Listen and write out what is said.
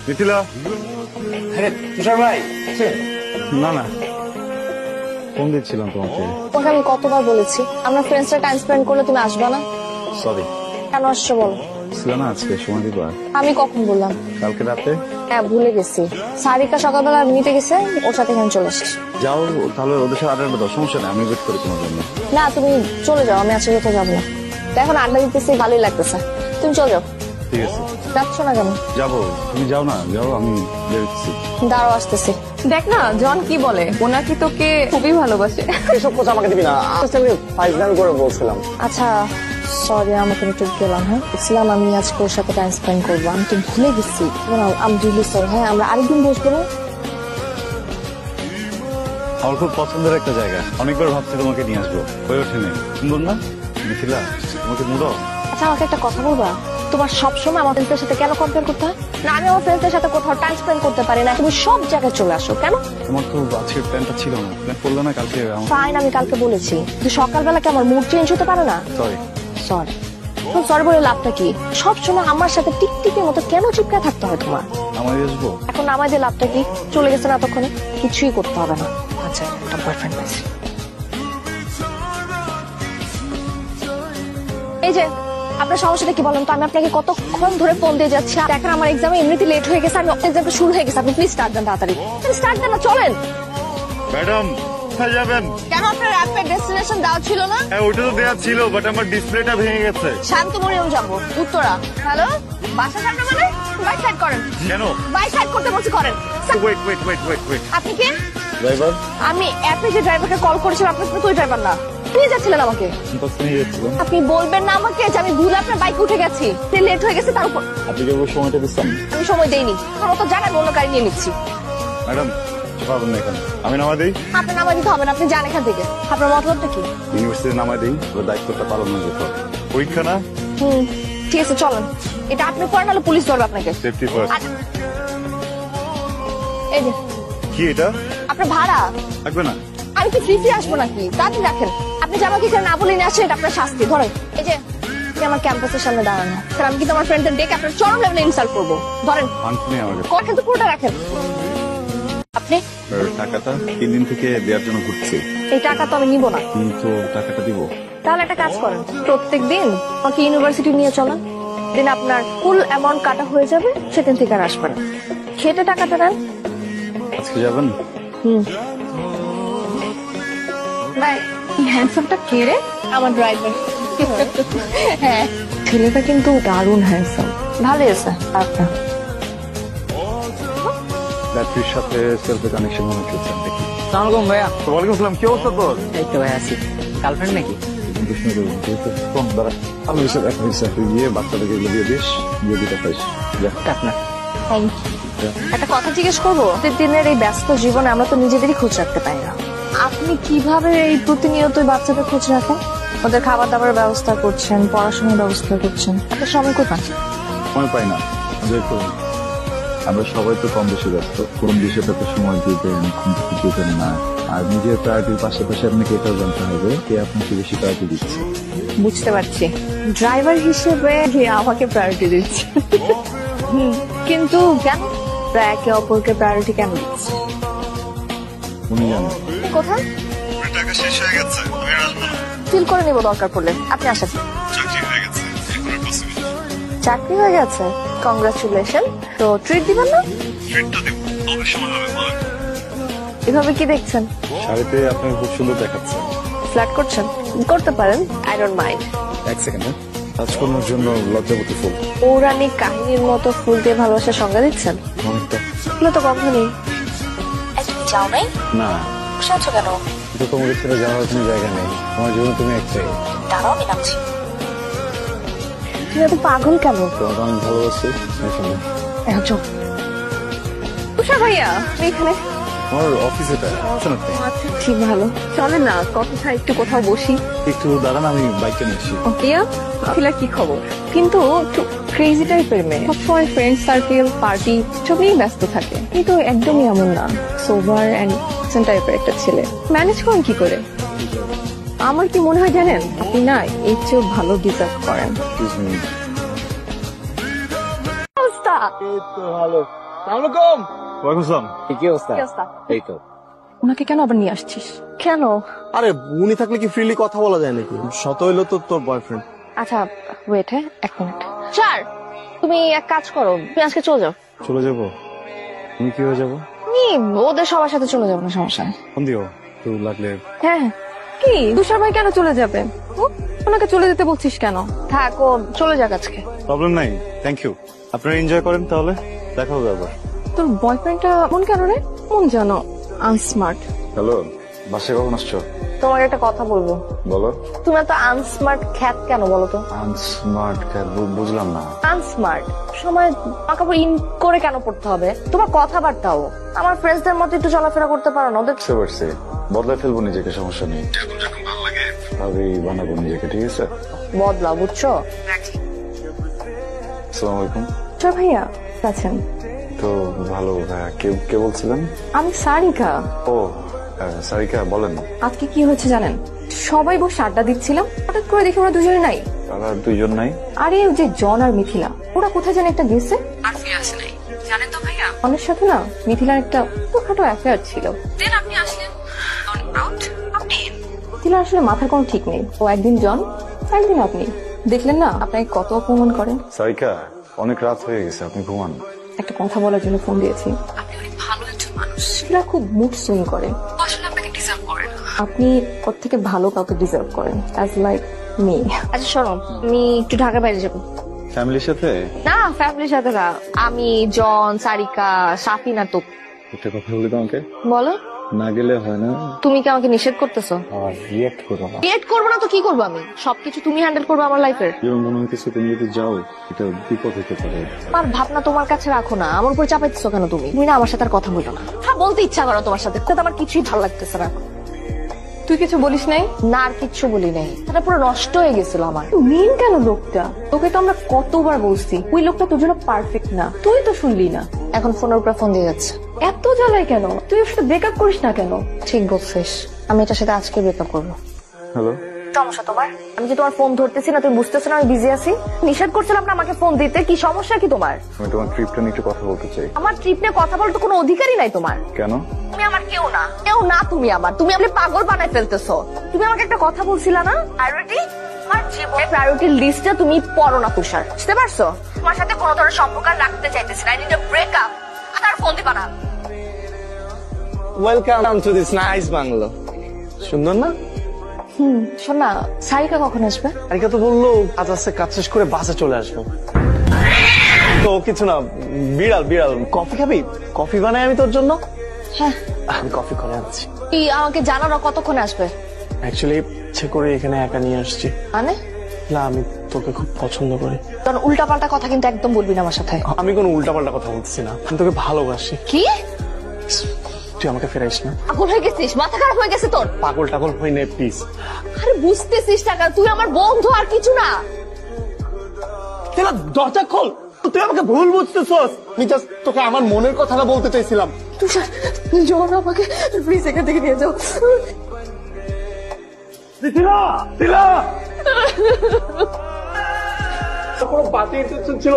মিথিলা। তুষার ভাই না না, ফোন দিচ্ছিলাম তোমাকে। তোমাকে আমি কতবার বলেছি আমরা ফ্রেন্ডসরা টাইম স্পেন্ড করলে তুমি আসবা না? সরি। কেন আসছো বলো? ছিল না আজকে সময় দিবা? আমি কখন বললাম? কালকে রাতে। হ্যাঁ ভুলে গেছি। সারিকা সকালবেলা নিতে গেছে, ওর সাথে এখানে চলে আসছি। যাও তাহলে, ওদের সাথে আড্ডা দাও, সমস্যা নেই, আমি ওয়েট করি তোমার জন্য। না তুমি চলে যাও, আমি আজকে কোথাও যাবো না। এখন আড্ডা দিতেছি, ভালোই লাগতেছে। তুমি চলে যাও। ঠিক আছে। যাচ্ছ না কেন? যাবো, তুমি যাও না, যাও, আমি বেরোচ্ছি। দাঁড়াও আসতেছি। দেখ না জন কি বলে, ও নাকি তোকে খুবই ভালোবাসে। এসব কথা আমাকে দিবি না, আমি ফাইজলামি করে বলছিলাম। আচ্ছা সরি, আমাকে একটু গেলাম। হ্যাঁ ইসলাম, আমি আজকে ওর সাথে টাইম স্পেন্ড করবো, আমি তো ভুলে গেছি। আমি রিলি সরি। হ্যাঁ আমরা আরেকদিন বসবো না? আমার খুব পছন্দের একটা জায়গা, অনেকবার ভাবছি তোমাকে নিয়ে আসবো, হয়ে ওঠেনি। সুন্দর না মিথিলা? তোমাকে মুড়ো। আচ্ছা আমাকে একটা কথা বলবা, তোমার সবসময় আমার ফ্রেন্ডসদের সাথে কেন কম্পেয়ার করতে হয়? না আমি আমার ফ্রেন্ডসদের সাথে কোথাও টাইম স্পেন্ড করতে পারি না, তুমি সব জায়গায় চলে আসো কেন? তোমার তো আজকে প্ল্যানটা ছিল না, প্ল্যান করলে না কালকে। ফাইন, আমি কালকে বলেছি, কিন্তু সকালবেলা কি আমার মুড চেঞ্জ হতে পারে না? সরি। সরি সরি বলে লাভটা কি? সবসময় আমার সাথে টিকটিকের মতো কেন চিপকায় থাকতে হয় তোমার? আমার আসবো এখন আমাদের লাভটা কি? চলে গেছে না এতক্ষণে, কিছুই করতে হবে না। আচ্ছা একটা বয়ফ্রেন্ড পাইছি। এই যে আপনার সমস্যাটা কি বলেন তো? আমি আপনাকে কতক্ষণ ধরে ফোন দিয়ে যাচ্ছি, দেখেন আমার এক্সামে এমনিতে লেট হয়ে গেছে, আমি এক্সামটা শুরু হয়ে গেছে, আপনি প্লিজ স্টার্ট দেন তাড়াতাড়ি। স্টার্ট দেন না, চলেন। ম্যাডাম কোথায় যাবেন? কেন আপনার র্যাপিড ডেস্টিনেশন দেওয়া ছিল না? হ্যাঁ ওটা তো দেওয়া ছিল, বাট আমার ডিসপ্লেটা ভেঙে গেছে। শান্তমরিয়ম যাবো, উত্তরা। হ্যালো, বাসা সামনে মানে? বাইক সাইড করেন। কেন? বাইক সাইড করতে বলছি, করেন। Wait wait wait wait wait. আপনি কে? ড্রাইভার। আমি অ্যাপে যে ড্রাইভারকে কল করেছিলাম, আপনি তো ওই ড্রাইভার না। নিয়ে যাচ্ছিলেন আমাকে। নিয়ে যাচ্ছিলাম। আপনি বলবেন না আমাকে যে আমি ভুলে আপনার বাইকে উঠে গেছি, লেট হয়ে গেছে তার উপর? আপনি কেবল সময়টা দিচ্ছেন। আমি সময় দেইনি, আমার তো জায়গায় অন্য গাড়ি নিয়ে নিচ্ছি। ম্যাডাম পাবেন না এখানে, আমি নামা দিই। আপনার নামা দিতে হবে না, আপনি যান এখান থেকে। আপনার মতলবটা কি? ইউনিভার্সিটি নামা দিই, ওর দায়িত্বটা পালন না যেতে হবে। পরীক্ষা না? ঠিক আছে চলেন, এটা আপনি করেন, নাহলে পুলিশ ধরবে আপনাকে। Safety first. আচ্ছা। এই যে কি এটা? আপনার ভাড়া। থাকবে না? আমি কি ফ্রি আসবো নাকি? তাড়াতাড়ি রাখেন। আপনি যে আমাকে এখানে না বলে নিয়ে আসছেন, এটা আপনার শাস্তি। ধরেন এই যে, আপনি আমার ক্যাম্পাসের সামনে দাঁড়ানো, স্যার আমি কিন্তু আমার ফ্রেন্ডদের ডেকে আপনার চরম লেভেলে ইনসাল্ট করবো। ধরেন, ফান্ড নেই আমার কাছে। কখন তো পুরোটা রাখেন। আপনি টাকাটা 3 দিন থেকে দেওয়ার জন্য ঘুরছি, এই টাকা তো আমি নিব না। কিন্তু টাকাটা দিব। তাহলে একটা কাজ করেন, প্রত্যেক দিন আমাকে ইউনিভার্সিটি নিয়ে চলেন, দিন আপনার ফুল অ্যামাউন্ট কাটা হয়ে যাবে, সেদিন থেকে আর আসবেন। খেটে টাকাটা নেন। আজকে যাবেন? বাই। হ্যান্ডসামটা কে রে? আমার ড্রাইভার। হ্যাঁ ছেলেটা কিন্তু দারুণ হ্যান্ডসাম, ভালোই আছে। আপনার ব্যাটারির সাথে সেলফি কানেকশন মনে হচ্ছে দেখি। সালামালাইকুম ভাইয়া। ওয়ালাইকুম আসসালাম, কি অবস্থা তোর? এই তো ভাই আছি। গার্লফ্রেন্ড নাকি? গিয়ে বাচ্চাদেরকে এগুলো দিয়ে দিস, দিয়ে দিতে পারিস। আপনার একটা কথা জিজ্ঞেস করবো, প্রতিদিনের এই ব্যস্ত জীবনে আমরা তো নিজেদেরই খোঁজ রাখতে পারি না। আপনি কিভাবে এই প্রতিনিয়ত বাচ্চাদের খোঁজ রাখেন? ওদের খাবার দাবারের ব্যবস্থা করছেন, পড়াশোনার ব্যবস্থা করছেন, একটা সময় কোথায়? সময় পাই না। দেখুন আমরা সবাই তো কম বেশি ব্যস্ত, কোন বিষয়টাতে সময় দিবেন, কোন কিছু দিবেন না। আর নিজের প্রায়োরিটির পাশাপাশি আপনাকে এটাও জানতে হবে কে আপনাকে বেশি প্রায়োরিটি দিচ্ছে। বুঝতে পারছি, ড্রাইভার হিসেবে আমাকে প্রায়োরিটি দিচ্ছে। কিন্তু কেন একে অপরকে প্রায়োরিটি কেন দিচ্ছে? উনি জানেন। কোথায়? টাকা শেষ হয়ে গেছে, আমি আর আসবো না। ফিল করে নেবো দরকার পড়লে, আপনি আসেন। চাকরি হয়ে গেছে, এখন আর পসিবল। চাকরি হয়ে গেছে, কংগ্রাচুলেশন। তো ট্রিট দিবেন না? ট্রিটটা দেব, তবে সময় হবে বলেন। এভাবে কি দেখছেন? শাড়িতে আপনাকে খুব সুন্দর দেখাচ্ছে। ফ্ল্যাট করছেন? করতে পারেন, আই ডোন্ট মাইন্ড। এক সেকেন্ড, কাজকর্মের জন্য লজ্জাবতী ফুল। পৌরাণিক কাহিনীর মতো ফুল দিয়ে ভালোবাসার সংজ্ঞা দিচ্ছেন? অনেকটা। এগুলো তো গন্ধ নেই। তুমি যাও নাই? না, বসে আছো কেন? কিন্তু তোমাকে ছেড়ে যাওয়ার কোনো জায়গা নেই, আমার জীবনে তুমি একটাই। দাঁড়াও, আমি নামছি। তুমি এত পাগল কেন? তোমাকে অনেক ভালোবাসি। চল। তুষার ভাইয়া তুমি এখানে? আমার অফিস এটা, শোনো আচ্ছা ঠিক ভালো, চলে না কথা একটু কোথাও বসি। একটু দাঁড়ান, আমি বাইকটা নিয়ে আসি। ওকিয়া আখিলা কি খবর? কিন্তু একটু ক্রেজি টাইপের মেয়ে, সবসময় ফ্রেন্ড সার্কেল পার্টি সব নিয়ে ব্যস্ত থাকে, কিন্তু একদমই এমন না, সোবার এন্ড টাইপের একটা ছেলে। ম্যানেজ করেন কি করে? আমার কি মনে হয় জানেন, আপনি না এর চেয়েও ভালো ডিজার্ভ করেন। Excuse me। অবস্থা? এই তো ভালো। আলাইকুম। ওয়ালাইকুম আসসালাম। কি অবস্থা? কি অবস্থা? এই তো। ওনাকে কেন আবার নিয়ে আসছিস? কেন? আরে উনি থাকলে কি ফ্রিলি কথা বলা যায় নাকি? শত হইলো তো তোর বয়ফ্রেন্ড। আচ্ছা ওয়েট, হ্যাঁ 1 মিনিট। স্যার তুমি এক কাজ করো, তুমি আজকে চলে যাও। চলে যাবো? তুমি কি হয়ে যাবো? তুমি ওদের সবার সাথে চলে যাবো, না সমস্যা নেই। ফোন দিও তো লাগলে। হ্যাঁ কি তুষার ভাই কেন চলে যাবে? ওনাকে চলে যেতে বলছিস কেন? থাক, ও চলে যাক আজকে। প্রবলেম নাই, থ্যাংক ইউ। আপনারা এনজয় করেন তাহলে, দেখা হবে আবার। তোর বয়ফ্রেন্ডটা মন কেন রে? মন জানো আনস্মার্ট। হ্যালো, বাসায় কখন আসছো? তোমাকে একটা কথা বলবো। বলো। তুমি এত আনস্মার্ট খ্যাত কেন বলো তো? আনস্মার্ট বুঝলাম না। আনস্মার্ট সময় কাপড় ইন করে কেন পড়তে হবে? তোমার কথাবার্তাও আমার ফ্রেন্ডসদের মতো একটু চলাফেরা করতে পারো না? ওদের বুঝতে পারছি, বদলে ফেলবো নিজেকে, সমস্যা নেই। যখন ভালো লাগে ভাবেই বানাবো নিজেকে, ঠিক আছে? বদলাও, বুঝছো? আসসালামু আলাইকুম। তুষার ভাইয়া আছেন? তো ভালো ভাইয়া, কে বলছিলেন? আমি সারিকা। ও সারিকা, বলেন। আজকে কি হয়েছে জানেন? সবাই বসে আড্ডা দিচ্ছিলাম, হঠাৎ করে দেখি ওরা দুজনে নাই। তারা দুইজন নাই? আরে ওই যে জন আর মিথিলা, ওরা কোথায় যেন একটা গেছে আর ফিরে আসে নাই। জানেন তো ভাইয়া, অনেক সাথে না মিথিলার একটা ছোটখাটো অ্যাফেয়ার ছিল। দেন আপনি আসলেন অন আউট। আপনি মিথিলার আসলে মাথার কোনো ঠিক নেই। ও একদিন জন, একদিন আপনি। দেখলেন না আপনাকে কত অপমান করেন। সারিকা, অনেক রাত হয়ে গেছে, আপনি ঘুমান। একটা কথা বলার জন্য ফোন দিয়েছি। আপনি অনেক ভালো একজন মানুষ। মিথিলা খুব মুড সুইং করে। ও আসলে আপনাকে ডিজার্ভ করে না। আপনি ওর থেকে ভালো কাউকে ডিজার্ভ করেন, অ্যাজ লাইক মি। আচ্ছা শোনো, আমি একটু ঢাকার বাইরে যাবো। ফ্যামিলির সাথে? না, ফ্যামিলির সাথে না, আমি জন, সারিকা, সাফিন আর তো। একটা কথা বলি তোমাকে, বলো। না গেলে হয় না। তুমি কি আমাকে নিষেধ করতেছো? আর রিয়েক্ট করো না। ক্রিয়েট করবো না তো কি করবো? আমি সবকিছু তুমি হ্যান্ডেল করবো আমার লাইফের। যেমন মনে হইতেছে তুমি যদি যাও এটা বিপদ হতে পারে। আমার ভাবনা তোমার কাছে রাখো না, আমার উপর চাপাইতেছো কেন তুমি? তুমি না আমার সাথে আর কথা বলো না। হ্যাঁ বলতে ইচ্ছা করো তোমার সাথে, কিন্তু আমার কিছুই ভালো লাগতেছে না। তুই কিছু বলিস নাই? না, আর কিচ্ছু বলি নাই, এটা পুরো নষ্ট হয়ে গেছিল আমার। মেন কেন লোকটা? তোকে তো আমরা কতবার বলছি ওই লোকটা তোর জন্য পারফেক্ট না, তুই তো শুনলি না। এখন ফোনের উপরে ফোন দিয়ে যাচ্ছে। এত জ্বালায় কেন? তুই ওর সাথে ব্রেকআপ করিস না কেন? ঠিক বলছিস, আমি এটার সাথে আজকে ব্রেকআপ করবো। হ্যালো, সমস্যা তোমার? আমি যে তোমার ফোন ধরতেছি না, তুমি বুঝতেছো না আমি বিজি আছি? নিষেধ করছিলাম না আমাকে ফোন দিতে, কি সমস্যা কি তোমার? আমি তোমার ট্রিপটা নিয়ে একটু কথা বলতে চাই। আমার ট্রিপ নিয়ে কথা বলতে কোনো অধিকারই নাই তোমার। কেন? তুমি আমার কেউ না, কেউ না তুমি আমার। তুমি আমাকে পাগল বানায় ফেলতেছো। তুমি আমাকে একটা কথা বলছিলা না, প্রায়োরিটি? আমার জীবনের প্রায়োরিটি লিস্টে তুমি পড়ো না তুষার, বুঝতে পারছো? তোমার সাথে কোনো ধরনের সম্পর্ক আর রাখতে চাইতেছি না। I need a breakup. আর ফোন দিবা না। Welcome to this nice bungalow. সুন্দর না? শোন না, সারিকা কখন আসবে? আরিকা তো বললো কাজ আছে, কাজ শেষ করে বাসে চলে আসবো। তো কিছু না, বিড়াল বিড়াল। কফি খাবি? কফি বানাই আমি তোর জন্য। হ্যাঁ, আমি কফি করে আনছি। তুই আমাকে জানানো কতক্ষণে আসবে? অ্যাকচুয়ালি ইচ্ছে করে এখানে একা নিয়ে আসছি। মানে? না, আমি তোকে খুব পছন্দ করি। কারণ উল্টাপাল্টা কথা কিন্তু একদম বলবি না আমার সাথে। আমি কোনো উল্টাপাল্টা কথা বলতেছি না, আমি তোকে ভালোবাসি। কি? তুই আমাকে ফেরাইস না। পাগল হয়ে গেছিস? মাথা খারাপ হয়ে গেছে তোর? পাগল টাগল হই না প্লিজ। আরে বুঝতেছিস টাকা, তুই আমার বন্ধু আর কিছু না। দরজা খোল, তুই আমাকে ভুল বুঝতেছস। আমি জাস্ট তোকে আমার মনের কথাটা বলতে চাইছিলাম। তুষার, জন আমাকে প্লিজ এখান থেকে নিয়ে যাও। দিলা দিলা কোনো বাতি ইন্টেনশন ছিল